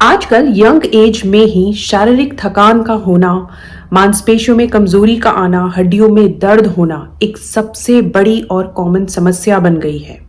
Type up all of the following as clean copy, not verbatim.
आजकल young age में ही शारीरिक थकान का होना, मांसपेशियों में कमजोरी का आना, हड्डियों में दर्द होना एक सबसे बड़ी और कॉमन समस्या बन गई है।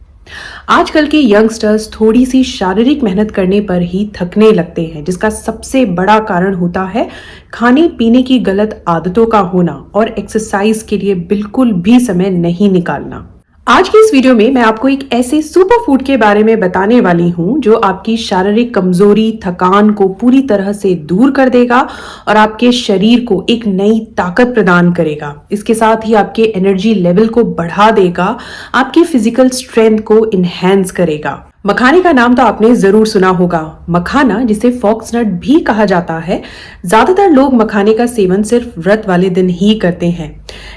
आजकल के यंगस्टर्स थोड़ी सी शारीरिक मेहनत करने पर ही थकने लगते हैं, जिसका सबसे बड़ा कारण होता है खाने पीने की गलत आदतों का होना और एक्सरसाइज के लिए बिल्कुल भी समय नहीं निकालना। आज की इस वीडियो में मैं आपको एक ऐसे सुपर फूड के बारे में बताने वाली हूं जो आपकी शारीरिक कमजोरी, थकान को पूरी तरह से दूर कर देगा और आपके शरीर को एक नई ताकत प्रदान करेगा। इसके साथ ही आपके एनर्जी लेवल को बढ़ा देगा, आपकी फिजिकल स्ट्रेंथ को इनहैंस करेगा। मखाने का नाम तो आपने जरूर सुना होगा। मखाना, जिसे फॉक्सनट भी कहा जाता है, ज्यादातर लोग मखाने का सेवन सिर्फ व्रत वाले दिन ही करते हैं।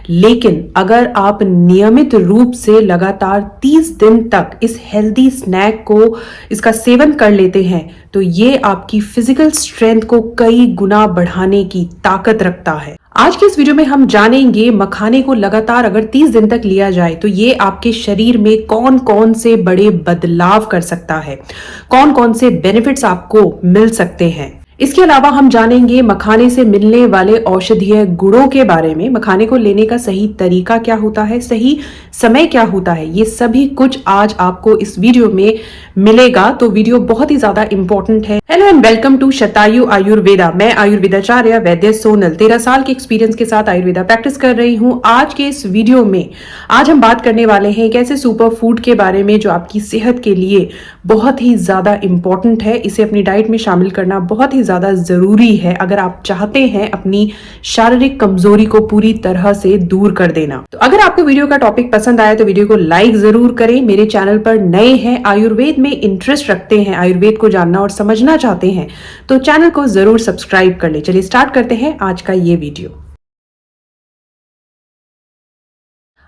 लेकिन अगर आप नियमित रूप से लगातार 30 दिन तक इस हेल्दी स्नैक को इसका सेवन कर लेते हैं तो ये आपकी फिजिकल स्ट्रेंथ को कई गुना बढ़ाने की ताकत रखता है। आज के इस वीडियो में हम जानेंगे मखाने को लगातार अगर 30 दिन तक लिया जाए तो ये आपके शरीर में कौन कौन से बड़े बदलाव कर सकता है, कौन कौन से बेनिफिट्स आपको मिल सकते हैं। इसके अलावा हम जानेंगे मखाने से मिलने वाले औषधीय गुणों के बारे में, मखाने को लेने का सही तरीका क्या होता है, सही समय क्या होता है, ये सभी कुछ आज आपको इस वीडियो में मिलेगा। तो वीडियो बहुत ही ज्यादा इंपॉर्टेंट है। Hello and welcome to Shatayu Ayurveda. मैं आयुर्वेदाचार्य वैद्य सोनल 13 साल के एक्सपीरियंस के साथ आयुर्वेदा प्रैक्टिस कर रही हूँ। आज के इस वीडियो में आज हम बात करने वाले हैं एक ऐसे सुपर फूड के बारे में जो आपकी सेहत के लिए बहुत ही ज्यादा इंपॉर्टेंट है। इसे अपनी डाइट में शामिल करना बहुत ही ज्यादा जरूरी है अगर आप चाहते हैं अपनी शारीरिक कमजोरी को पूरी तरह से दूर कर देना। तो अगर आपको वीडियो का टॉपिक पसंद आया तो वीडियो को लाइक जरूर करें। मेरे चैनल पर नए हैं, आयुर्वेद में इंटरेस्ट रखते हैं, आयुर्वेद को जानना और समझना चाहते हैं तो चैनल को जरूर सब्सक्राइब कर ले। चलिए स्टार्ट करते हैं आज का ये वीडियो।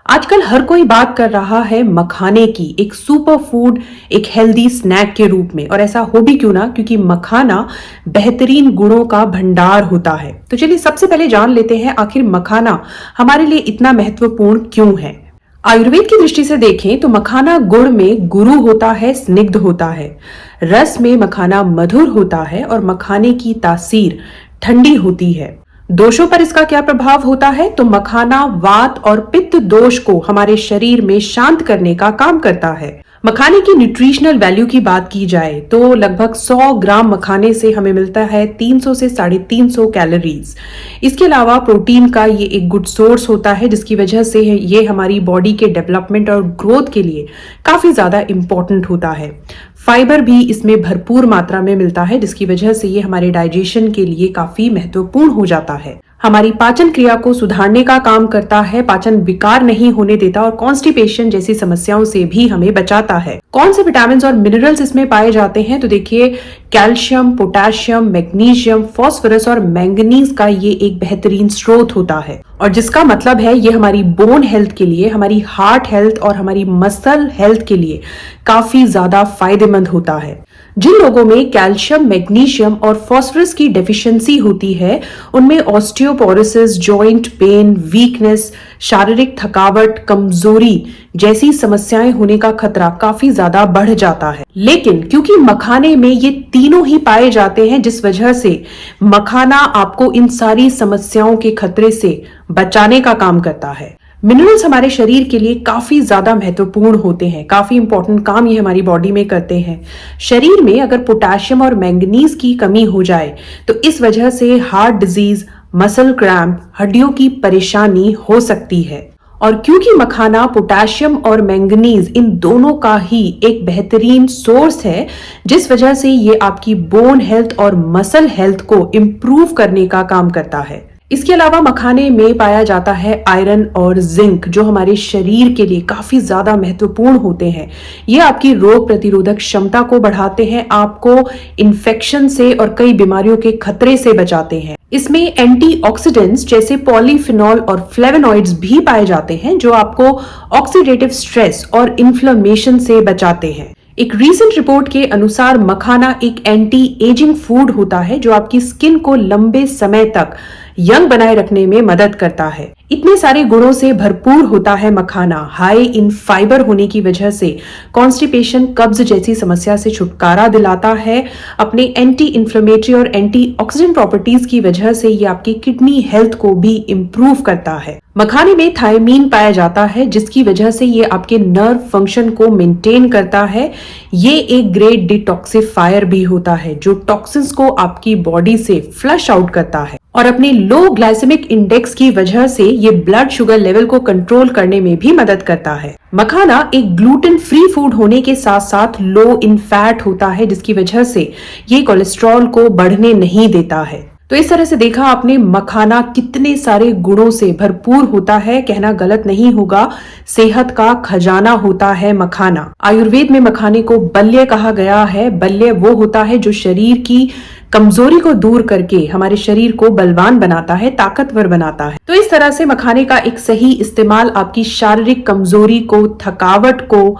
आजकल हर कोई बात कर रहा है मखाने की, एक सुपर फूड, एक हेल्दी स्नैक के रूप में। और ऐसा हो भी क्यों ना, क्योंकि मखाना बेहतरीन गुणों का भंडार होता है। तो चलिए सबसे पहले जान लेते हैं आखिर मखाना हमारे लिए इतना महत्वपूर्ण क्यों है। आयुर्वेद की दृष्टि से देखें तो मखाना गुण में गुरु होता है, स्निग्ध होता है। रस में मखाना मधुर होता है और मखाने की तासीर ठंडी होती है। दोषों पर इसका क्या प्रभाव होता है, तो मखाना वात और पित्त दोष को हमारे शरीर में शांत करने का काम करता है। मखाने की न्यूट्रिशनल वैल्यू की बात की जाए तो लगभग 100 ग्राम मखाने से हमें मिलता है 300 से 350 कैलोरीज। इसके अलावा प्रोटीन का ये एक गुड सोर्स होता है, जिसकी वजह से ये हमारी बॉडी के डेवलपमेंट और ग्रोथ के लिए काफी ज्यादा इंपॉर्टेंट होता है। फाइबर भी इसमें भरपूर मात्रा में मिलता है, जिसकी वजह से ये हमारे डाइजेशन के लिए काफी महत्वपूर्ण हो जाता है। हमारी पाचन क्रिया को सुधारने का काम करता है, पाचन विकार नहीं होने देता और कॉन्स्टिपेशन जैसी समस्याओं से भी हमें बचाता है। कौन से विटामिन और मिनरल्स इसमें पाए जाते हैं, तो देखिए कैल्शियम, पोटेशियम, मैग्नीशियम, फास्फोरस और मैंगनीज का ये एक बेहतरीन स्रोत होता है। और जिसका मतलब है ये हमारी बोन हेल्थ के लिए, हमारी हार्ट हेल्थ और हमारी मसल हेल्थ के लिए काफी ज्यादा फायदेमंद होता है। जिन लोगों में कैल्शियम, मैग्नीशियम और फास्फोरस की डेफिशिएंसी होती है उनमें ऑस्टियोपोरोसिस, जॉइंट पेन, वीकनेस, शारीरिक थकावट, कमजोरी जैसी समस्याएं होने का खतरा काफी ज्यादा बढ़ जाता है। लेकिन क्योंकि मखाने में ये तीनों ही पाए जाते हैं, जिस वजह से मखाना आपको इन सारी समस्याओं के खतरे से बचाने का काम करता है। मिनरल्स हमारे शरीर के लिए काफी ज्यादा महत्वपूर्ण होते हैं, काफी इंपॉर्टेंट काम ये हमारी बॉडी में करते हैं। शरीर में अगर पोटेशियम और मैंगनीज की कमी हो जाए तो इस वजह से हार्ट डिजीज, मसल क्रैम्प, हड्डियों की परेशानी हो सकती है। और क्योंकि मखाना पोटेशियम और मैंगनीज इन दोनों का ही एक बेहतरीन सोर्स है, जिस वजह से ये आपकी बोन हेल्थ और मसल हेल्थ को इंप्रूव करने का काम करता है। इसके अलावा मखाने में पाया जाता है आयरन और जिंक, जो हमारे शरीर के लिए काफी ज्यादा महत्वपूर्ण होते हैं। ये आपकी रोग प्रतिरोधक क्षमता को बढ़ाते हैं, आपको इन्फेक्शन से और कई बीमारियों के खतरे से बचाते हैं। इसमें एंटीऑक्सीडेंट्स जैसे पॉलीफिनॉल और फ्लेवोनॉइड्स भी पाए जाते हैं, जो आपको ऑक्सीडेटिव स्ट्रेस और इन्फ्लेमेशन से बचाते हैं। एक रीसेंट रिपोर्ट के अनुसार मखाना एक एंटी एजिंग फूड होता है जो आपकी स्किन को लंबे समय तक यंग बनाए रखने में मदद करता है। इतने सारे गुणों से भरपूर होता है मखाना। हाई इन फाइबर होने की वजह से कॉन्स्टिपेशन, कब्ज जैसी समस्या से छुटकारा दिलाता है। अपने एंटी इंफ्लेमेटरी और एंटीऑक्सीडेंट प्रॉपर्टीज की वजह से ये आपकी किडनी हेल्थ को भी इंप्रूव करता है। मखाने में थायमीन पाया जाता है, जिसकी वजह से ये आपके नर्व फंक्शन को मेंटेन करता है। ये एक ग्रेट डिटॉक्सिफायर भी होता है, जो टॉक्सिन्स को आपकी बॉडी से फ्लश आउट करता है। और अपने लो ग्लाइसेमिक इंडेक्स की वजह से ये ब्लड शुगर लेवल को कंट्रोल करने में भी मदद करता है। मखाना एक ग्लूटेन फ्री फूड होने के साथ साथ लो इन फैट होता है, जिसकी वजह से ये कोलेस्ट्रॉल को बढ़ने नहीं देता है। तो इस तरह से देखा आपने, मखाना कितने सारे गुणों से भरपूर होता है। कहना गलत नहीं होगा, सेहत का खजाना होता है मखाना। आयुर्वेद में मखाने को बल्य कहा गया है। बल्य वो होता है जो शरीर की कमजोरी को दूर करके हमारे शरीर को बलवान बनाता है, ताकतवर बनाता है। तो इस तरह से मखाने का एक सही इस्तेमाल आपकी शारीरिक कमजोरी को, थकावट को,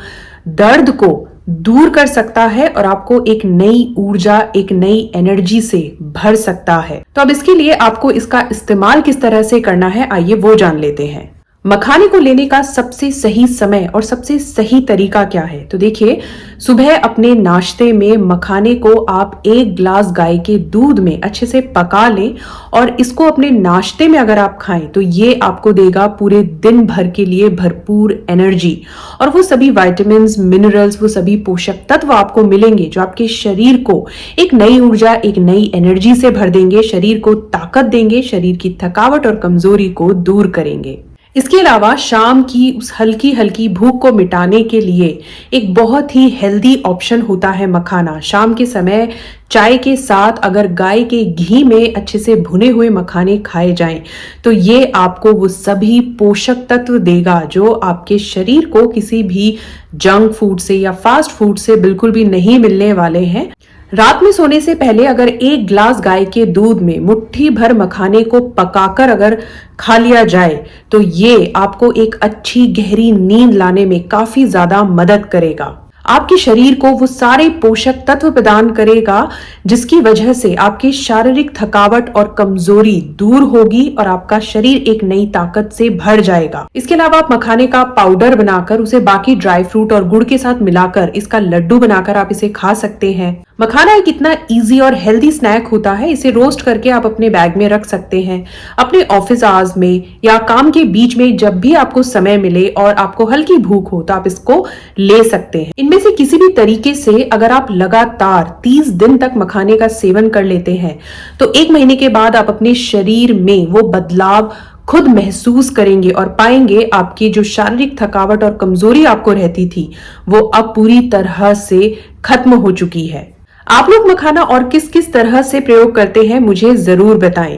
दर्द को दूर कर सकता है और आपको एक नई ऊर्जा, एक नई एनर्जी से भर सकता है। तो अब इसके लिए आपको इसका इस्तेमाल किस तरह से करना है, आइए वो जान लेते हैं। मखाने को लेने का सबसे सही समय और सबसे सही तरीका क्या है? तो देखिए, सुबह अपने नाश्ते में मखाने को आप 1 ग्लास गाय के दूध में अच्छे से पका लें और इसको अपने नाश्ते में अगर आप खाएं तो ये आपको देगा पूरे दिन भर के लिए भरपूर एनर्जी और वो सभी विटामिन्स, मिनरल्स, वो सभी पोषक तत्व आपको मिलेंगे जो आपके शरीर को एक नई ऊर्जा, एक नई एनर्जी से भर देंगे, शरीर को ताकत देंगे, शरीर की थकावट और कमजोरी को दूर करेंगे। इसके अलावा शाम की उस हल्की हल्की भूख को मिटाने के लिए एक बहुत ही हेल्दी ऑप्शन होता है मखाना। शाम के समय चाय के साथ अगर गाय के घी में अच्छे से भुने हुए मखाने खाए जाएं तो ये आपको वो सभी पोषक तत्व देगा जो आपके शरीर को किसी भी जंक फूड से या फास्ट फूड से बिल्कुल भी नहीं मिलने वाले हैं। रात में सोने से पहले अगर 1 ग्लास गाय के दूध में मुट्ठी भर मखाने को पकाकर अगर खा लिया जाए तो ये आपको एक अच्छी गहरी नींद लाने में काफी ज्यादा मदद करेगा। आपके शरीर को वो सारे पोषक तत्व प्रदान करेगा जिसकी वजह से आपकी शारीरिक थकावट और कमजोरी दूर होगी और आपका शरीर एक नई ताकत से भर जाएगा। इसके अलावा आप मखाने का पाउडर बनाकर उसे बाकी ड्राई फ्रूट और गुड़ के साथ मिलाकर इसका लड्डू बनाकर आप इसे खा सकते हैं। मखाना एक इतना इजी और हेल्दी स्नैक होता है, इसे रोस्ट करके आप अपने बैग में रख सकते हैं। अपने ऑफिस आवर्स में या काम के बीच में जब भी आपको समय मिले और आपको हल्की भूख हो तो आप इसको ले सकते हैं। इनमें से किसी भी तरीके से अगर आप लगातार 30 दिन तक मखाने का सेवन कर लेते हैं तो 1 महीने के बाद आप अपने शरीर में वो बदलाव खुद महसूस करेंगे और पाएंगे आपकी जो शारीरिक थकावट और कमजोरी आपको रहती थी वो अब पूरी तरह से खत्म हो चुकी है। आप लोग मखाना और किस किस तरह से प्रयोग करते हैं मुझे जरूर बताएं।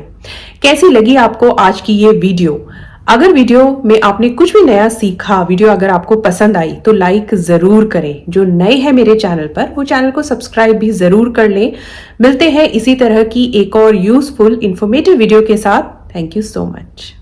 कैसी लगी आपको आज की ये वीडियो? अगर वीडियो में आपने कुछ भी नया सीखा, वीडियो अगर आपको पसंद आई तो लाइक जरूर करें। जो नए हैं मेरे चैनल पर वो चैनल को सब्सक्राइब भी जरूर कर लें। मिलते हैं इसी तरह की एक और यूजफुल इंफॉर्मेटिव वीडियो के साथ। Thank you so much.